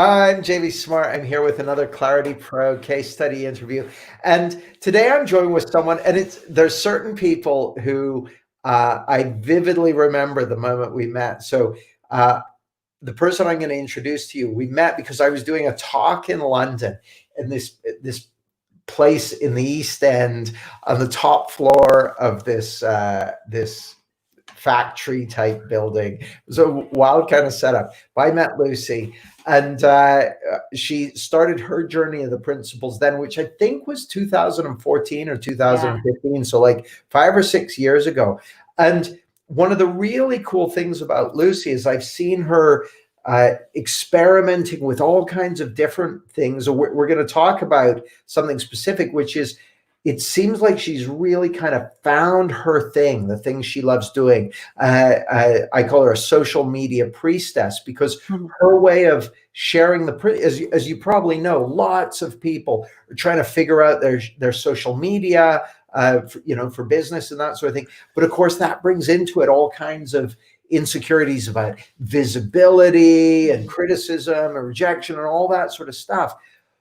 I'm JV Smart. I'm here with another Clarity Pro case study interview. And today I'm joined with someone, and there's certain people who I vividly remember the moment we met. So the person I'm going to introduce to you, we met because I was doing a talk in London in this place in the East End on the top floor of this factory type building. It was a wild kind of setup. But I met Lucy, and she started her journey of the principles then, which I think was 2014 or 2015. Yeah. So like 5 or 6 years ago. And one of the really cool things about Lucy is I've seen her experimenting with all kinds of different things. We're going to talk about something specific, which is, it seems like she's really kind of found her thing, the thing she loves doing. I call her a social media priestess because her way of sharing as you probably know, lots of people are trying to figure out their social media, for business and that sort of thing. But of course, that brings into it all kinds of insecurities about visibility and criticism and rejection and all that sort of stuff.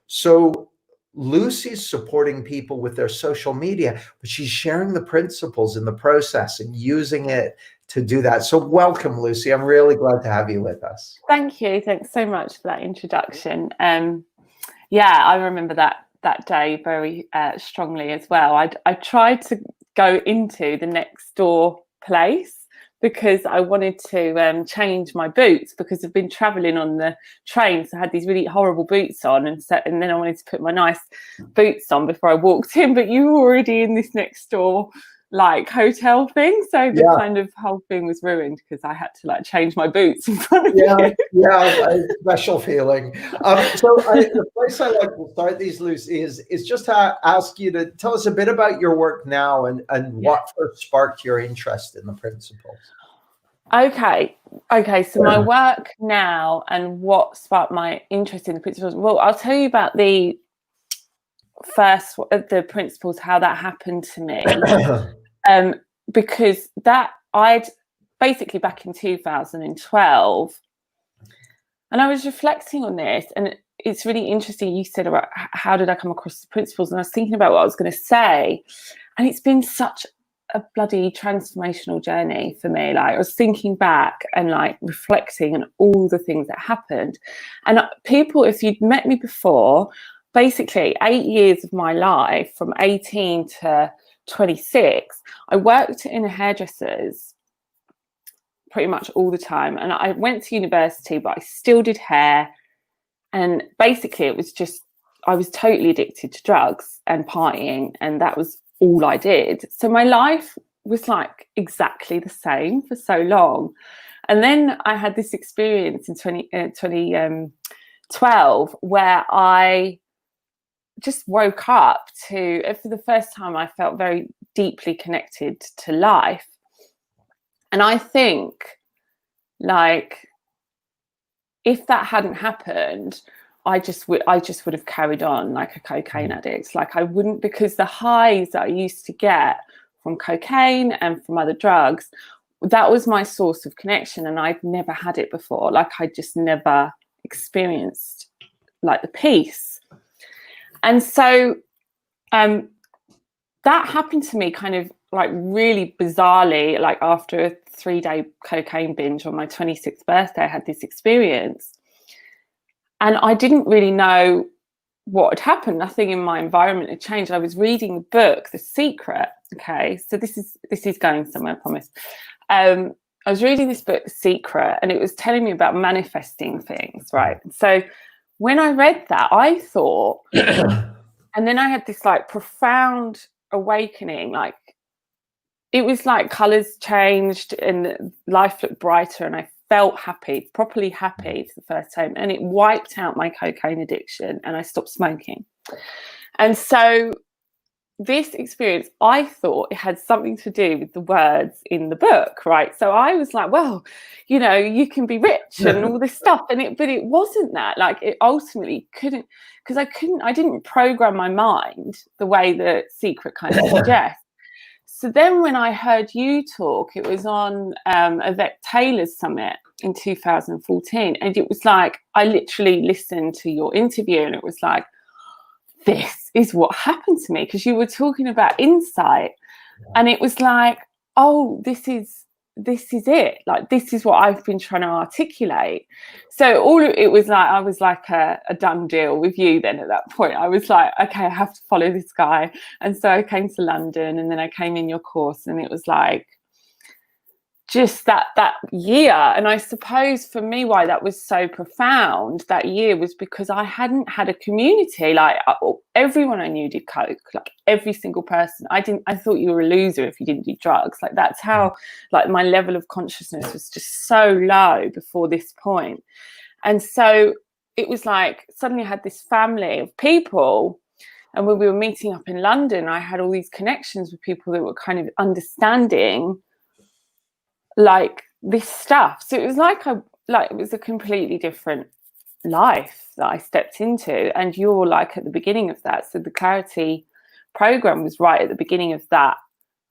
So Lucy's supporting people with their social media, but she's sharing the principles in the process and using it to do that. So welcome, Lucy. I'm really glad to have you with us. Thank you. Thanks so much for that introduction. I remember that day very strongly as well. I tried to go into the next door place because I wanted to change my boots because I've been traveling on the train. So I had these really horrible boots on and then I wanted to put my nice boots on before I walked in, but you were already in this next door hotel thing. So the kind of whole thing was ruined because I had to change my boots in front of you. Yeah, a special feeling. The place I like to start these, Lucy, is just to ask you to tell us a bit about your work now and what first sparked your interest in the principles. Okay. So my work now and what sparked my interest in the principles. Well, I'll tell you about the principles, how that happened to me. Because that I'd basically back in 2012, and I was reflecting on this, and it's really interesting. You said about how did I come across the principles, and I was thinking about what I was going to say, and it's been such a bloody transformational journey for me. I was thinking back and reflecting on all the things that happened, and people, if you'd met me before, basically 8 years of my life from 18 to 26, I worked in a hairdresser's pretty much all the time, and I went to university, but I still did hair. And basically it was just, I was totally addicted to drugs and partying, and that was all I did. So my life was exactly the same for so long. And then I had this experience in 2012 where I just woke up to, for the first time, I felt very deeply connected to life. And I think if that hadn't happened, I just would have carried on like a cocaine addict. I wouldn't, because the highs that I used to get from cocaine and from other drugs, that was my source of connection, and I'd never had it before. I just never experienced the peace. And so that happened to me kind of really bizarrely, after a 3-day cocaine binge on my 26th birthday. I had this experience, and I didn't really know what had happened. Nothing in my environment had changed. I was reading the book, The Secret. Okay, so this is going somewhere, I promise. I was reading this book, The Secret, and it was telling me about manifesting things, right? So when I read that, I thought, and then I had this profound awakening. It was colors changed and life looked brighter, and I felt happy, properly happy for the first time, and it wiped out my cocaine addiction, and I stopped smoking. And so this experience, I thought it had something to do with the words in the book, right? So I was well, you can be rich and all this stuff, but it wasn't that. It ultimately couldn't, because I didn't program my mind the way the Secret kind of suggests. So then when I heard you talk, it was on Yvette Taylor's summit in 2014. And it was like, I literally listened to your interview and it was like, this is what happened to me, because you were talking about insight. And it was like, oh, this is it. Like, this is what I've been trying to articulate. So it was like, I was like a done deal with you then at that point. I was like, okay, I have to follow this guy. And so I came to London and then I came in your course, and it was like, just that year. And I suppose for me, why that was so profound that year was because I hadn't had a community. Like, everyone I knew did coke, like every single person. I thought you were a loser if you didn't do drugs. Like, that's how, like, my level of consciousness was just so low before this point. And so it was like, suddenly I had this family of people. And when we were meeting up in London, I had all these connections with people that were kind of understanding like this stuff. So it was like it was a completely different life that I stepped into, and you're like at the beginning of that. So the Clarity program was right at the beginning of that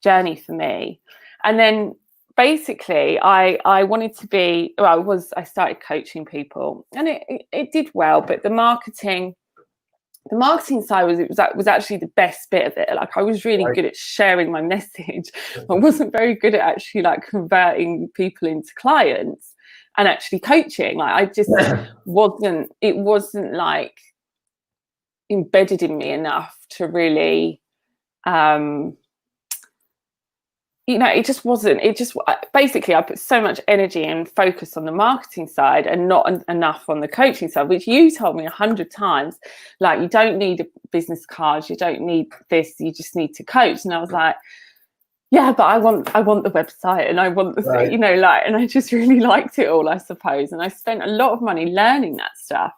journey for me. And then basically I wanted to be, I started coaching people, and it did well, but the marketing side was actually the best bit of it. Like, I was really good at sharing my message. I wasn't very good at actually like converting people into clients and actually coaching. Like, I just it wasn't like embedded in me enough to really it just wasn't. Basically, I put so much energy and focus on the marketing side and not enough on the coaching side, which you told me 100 times, like, you don't need a business card, you don't need this, you just need to coach. And I was like, yeah, but I want the website, and I want the thing, and I just really liked it all, I suppose. And I spent a lot of money learning that stuff.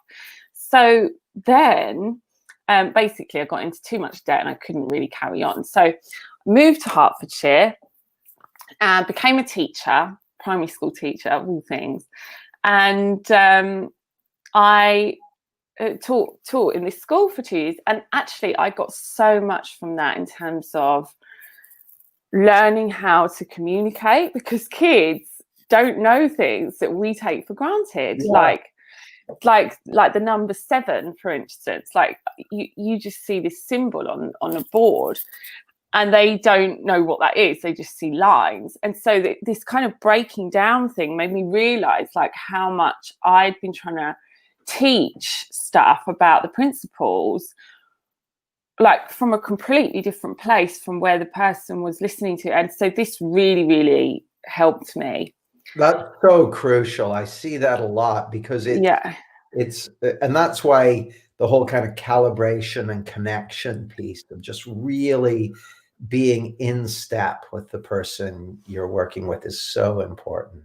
So then basically I got into too much debt and I couldn't really carry on. So I moved to Hertfordshire and became a teacher, primary school teacher of all things. And I taught in this school for 2 years. And actually I got so much from that in terms of learning how to communicate, because kids don't know things that we take for granted. Yeah. Like the number 7, for instance. Like, you just see this symbol on a board, and they don't know what that is. They just see lines. And so this kind of breaking down thing made me realize like how much I'd been trying to teach stuff about the principles, like from a completely different place from where the person was listening to. And so this really, really helped me. That's so crucial. I see that a lot, because and that's why the whole kind of calibration and connection piece of just really being in step with the person you're working with is so important.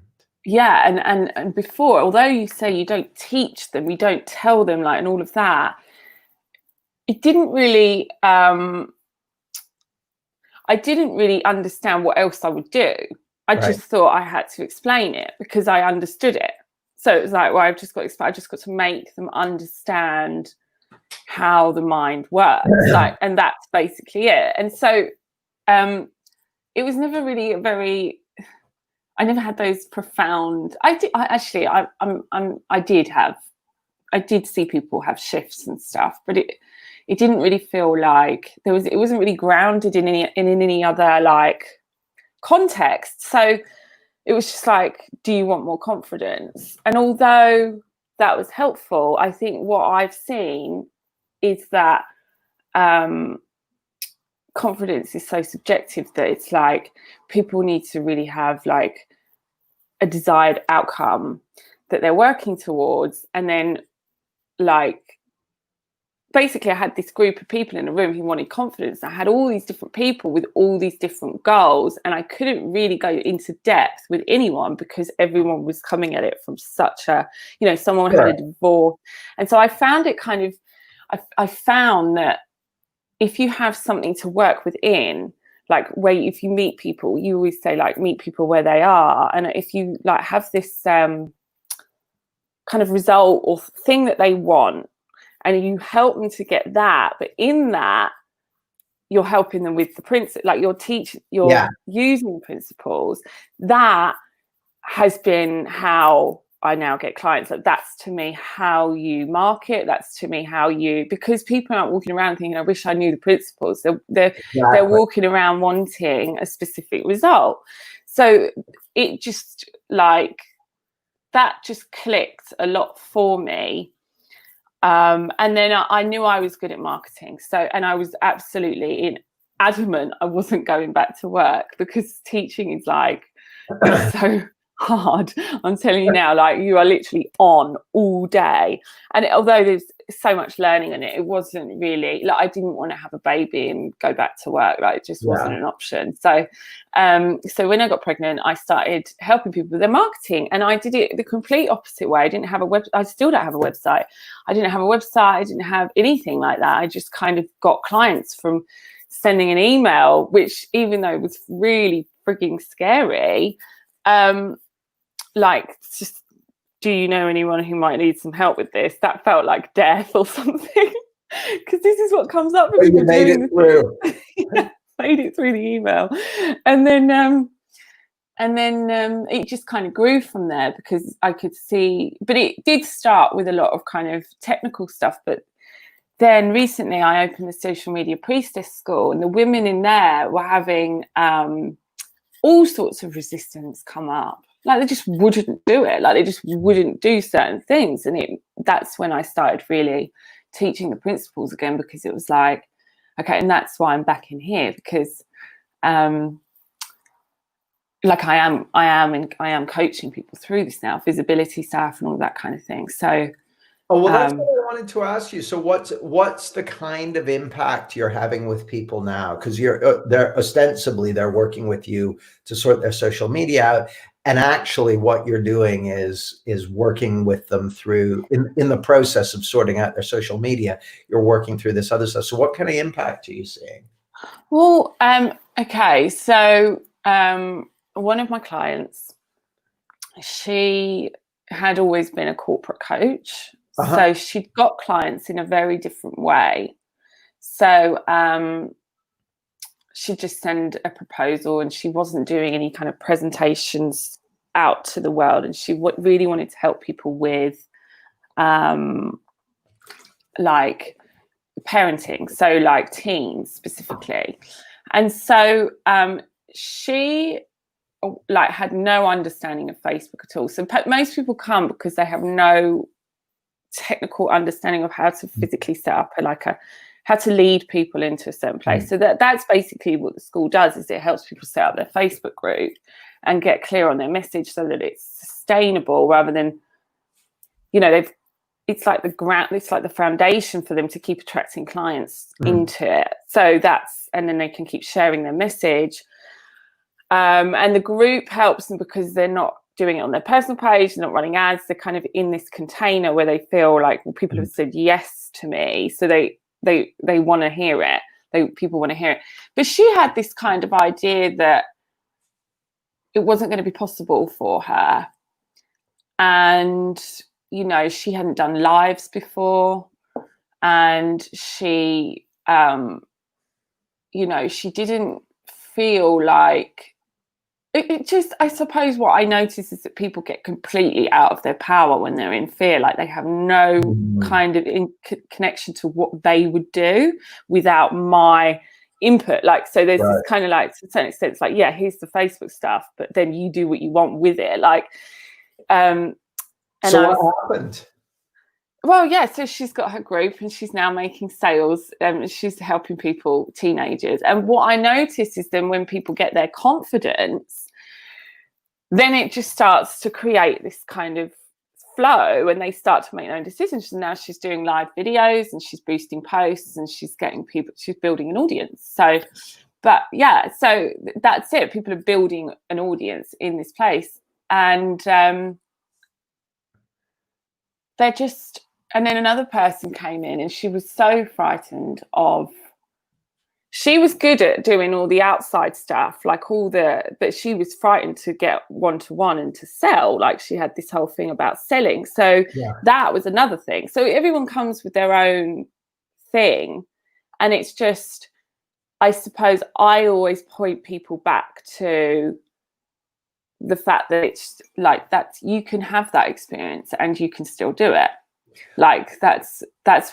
Yeah. And before, although you say you don't teach them, you don't tell them, like, and all of that, it didn't really, I didn't really understand what else I would do. I just thought I had to explain it because I understood it. So it was like, well, I've just got to make them understand how the mind works. Like, and that's basically it. And so it was never really I never had those profound. I did see people have shifts and stuff, but it didn't really feel like it wasn't really grounded in any other like context. So it was just like, do you want more confidence? And although that was helpful, I think what I've seen is that confidence is so subjective that it's like people need to really have like a desired outcome that they're working towards. And then like, basically I had this group of people in a room who wanted confidence. I had all these different people with all these different goals, and I couldn't really go into depth with anyone because everyone was coming at it from such a, someone had a divorce. And so I found it kind of, I found that if you have something to work within, like if you meet people, you always say like meet people where they are. And if you like have this kind of result or thing that they want, and you help them to get that, but in that you're helping them with the principle, like you're Yeah. using principles. That has been how I now get clients. Like that's to me how you market. That's to me how you, because people aren't walking around thinking, I wish I knew the principles. They're walking around wanting a specific result. So it just like that just clicked a lot for me. And then I knew I was good at marketing. So, and I was absolutely adamant I wasn't going back to work, because teaching is like, it's so hard. I'm telling you now, like you are literally on all day. And although there's so much learning in it, it wasn't really like, I didn't want to have a baby and go back to work. Like it just wasn't an option. So so when I got pregnant, I started helping people with their marketing, and I did it the complete opposite way. I didn't have I still don't have a website. I didn't have a website. I didn't have anything like that. I just kind of got clients from sending an email, which even though it was really frigging scary, like just, do you know anyone who might need some help with this? That felt like death or something, because this is what comes up. You made it through. Made it through the email, and then it just kind of grew from there, because I could see. But it did start with a lot of kind of technical stuff. But then recently, I opened the social media priestess school, and the women in there were having all sorts of resistance come up. Like they just wouldn't do it. Like they just wouldn't do certain things. And that's when I started really teaching the principles again, because it was like, okay, and that's why I'm back in here, because like I am coaching people through this now, visibility stuff and all that kind of thing. So well, that's what I wanted to ask you. So what's the kind of impact you're having with people now? Because they're ostensibly they're working with you to sort their social media out, and actually what you're doing is working with them through in the process of sorting out their social media. You're working through this other stuff. So what kind of impact are you seeing? Well, okay, so one of my clients, she had always been a corporate coach. So she'd got clients in a very different way. So she'd just send a proposal, and she wasn't doing any kind of presentations out to the world. And she really wanted to help people with like parenting, so like teens specifically. And so she like had no understanding of Facebook at all. So most people come because they have no technical understanding of how to physically set up how to lead people into a certain place. So that's basically what the school does, is it helps people set up their Facebook group and get clear on their message so that it's sustainable, rather than, you know, it's like the foundation for them to keep attracting clients into it. So and then they can keep sharing their message. And the group helps them because they're not doing it on their personal page, they're not running ads, they're kind of in this container where they feel like, well, people have said yes to me, so they want to hear it. People want to hear it. But she had this kind of idea that it wasn't going to be possible for her. And, you know, she hadn't done lives before, and she, you know, she didn't feel like, it just, I suppose what I notice is that people get completely out of their power when they're in fear. Like they have no kind of connection to what they would do without my input. Like, so there's this kind of like, to a certain extent, it's like, yeah, here's the Facebook stuff, but then you do what you want with it. Like, so what happened? Well, yeah, so she's got her group and she's now making sales. She's helping people, teenagers. And what I notice is then when people get their confidence, then it just starts to create this kind of flow, and they start to make their own decisions. And now she's doing live videos and she's boosting posts and she's getting people, she's building an audience. So, but yeah, so that's it. People are building an audience in this place. And they're just, and then another person came in and she was so frightened of, she was good at doing all the outside stuff, like but she was frightened to get one-to-one and to sell. Like she had this whole thing about selling. So that was another thing. So everyone comes with their own thing. And it's just, I suppose I always point people back to the fact that it's like that you can have that experience and you can still do it. Like that's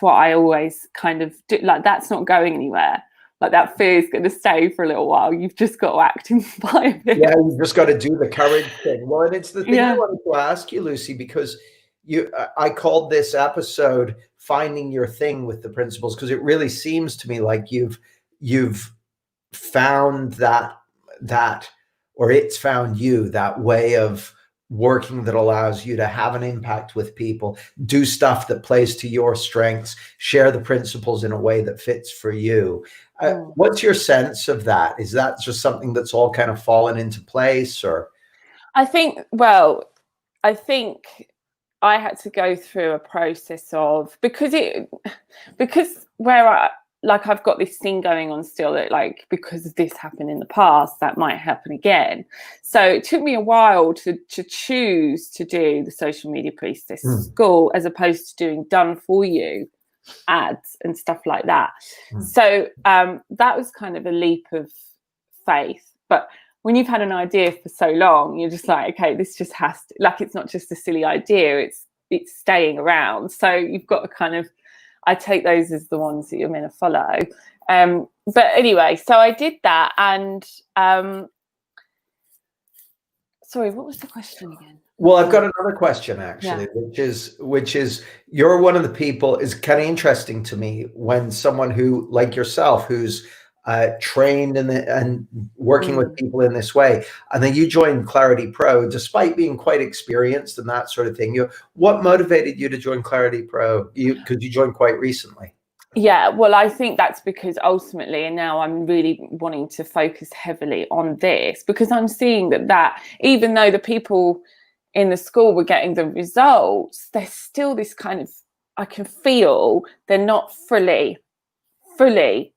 what I always kind of do. Like that's not going anywhere. Like that fear is going to stay for a little while. You've just got to act in spite of it. Yeah, you've just got to do the courage thing. Well, and it's the thing I Yeah. wanted to ask you, Lucy, because I called this episode "Finding Your Thing" with the principles, because it really seems to me like you've found that, or it's found you, that way of working that allows you to have an impact with people, do stuff that plays to your strengths, share the principles in a way that fits for you. What's your sense of that? Is that just something that's all kind of fallen into place, or? I think I had to go through a process of, because where I've got this thing going on still, that like, because of this happened in the past, that might happen again. So it took me a while to choose to do the social media priestess school, as opposed to doing done for you ads and stuff like that. So that was kind of a leap of faith. But when you've had an idea for so long, you're just like, okay, this just has to, like, it's not just a silly idea, it's staying around. So you've got to kind of, I take those as the ones that you're meant to follow. But anyway, so I did that, and sorry, what was the question again? Well, I've got another question actually, which is you're one of the people, is kind of interesting to me when someone who, like yourself, who's trained and working with people in this way, and then you joined Clarity Pro despite being quite experienced and that sort of thing. What motivated you to join Clarity Pro? Because you joined quite recently. Yeah, well, I think that's because ultimately, and now I'm really wanting to focus heavily on this, because I'm seeing that even though the people in the school were getting the results, there's still this kind of, I can feel they're not fully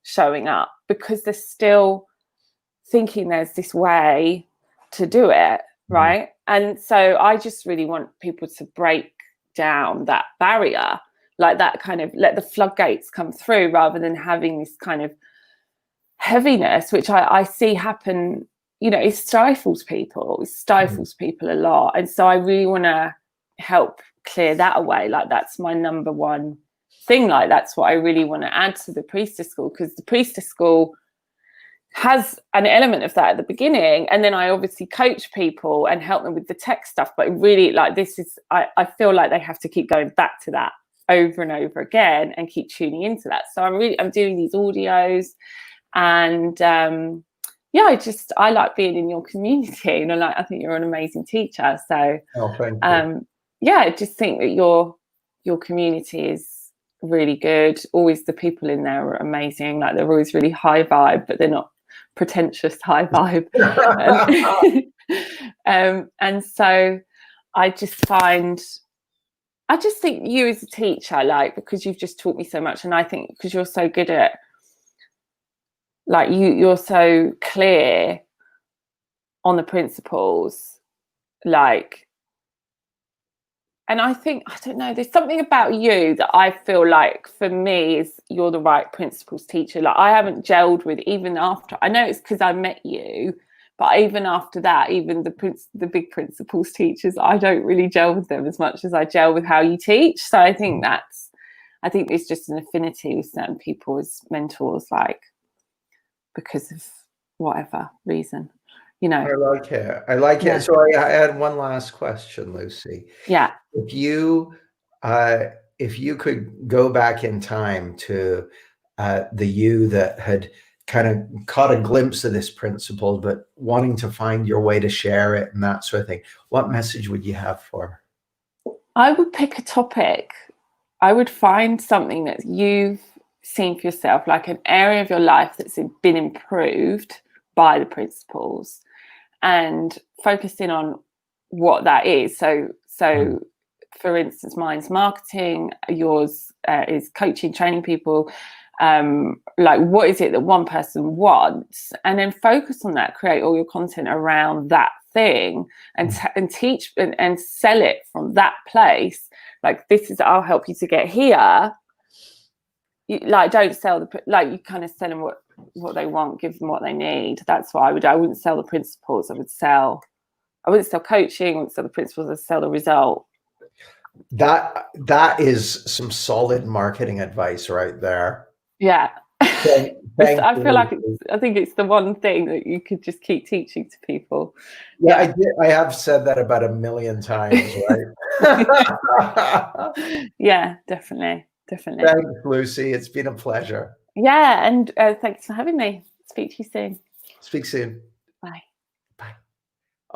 showing up, because they're still thinking there's this way to do it, right? And so I just really want people to break down that barrier, like that, kind of let the floodgates come through, rather than having this kind of heaviness, which I see happen. You know, it stifles people a lot. And so I really want to help clear that away. Like that's my number one thing. Like that's what I really want to add to the priestess school, because the priestess school has an element of that at the beginning, and then I obviously coach people and help them with the tech stuff. But really, like, this is, I feel like they have to keep going back to that over and over again and keep tuning into that. So I'm doing these audios, and I like being in your community, and I think you're an amazing teacher. So thank you. I just think that your community is really good. Always the people in there are amazing. Like they're always really high vibe, but they're not pretentious high vibe. And so I just think you as a teacher, like, because you've just taught me so much, and I think because you're so good at, like, you're so clear on the principles, like, and I think, I don't know, there's something about you that I feel like, for me, is you're the right principles teacher. Like I haven't gelled with, even after, I know it's because I met you, but even after that, even the big principles teachers, I don't really gel with them as much as I gel with how you teach. So I think there's just an affinity with certain people as mentors, like, because of whatever reason, you know. I like it. So I had one last question, Lucy. Yeah. If you could go back in time to the you that had kind of caught a glimpse of this principle, but wanting to find your way to share it and that sort of thing, what message would you have for her? I would pick a topic. I would find something that you've seen for yourself, like an area of your life that's been improved by the principles, and focus in on what that is. So for instance, mine's marketing, yours is coaching, training people. Like, what is it that one person wants, and then focus on that, create all your content around that thing, and teach and sell it from that place. Like, this is, I'll help you to get here, like, don't sell like, you kind of sell them what they want, give them what they need. That's what I would do. I wouldn't sell the principles. I wouldn't sell coaching, I wouldn't sell the principles, I'd sell the result. That is some solid marketing advice right there. Yeah. Thank I feel like you. I think it's the one thing that you could just keep teaching to people. Yeah, I have said that about 1,000,000 times, right? Yeah, definitely. Thanks, Lucy. It's been a pleasure. Yeah, and thanks for having me. Speak to you soon. Speak soon. Bye.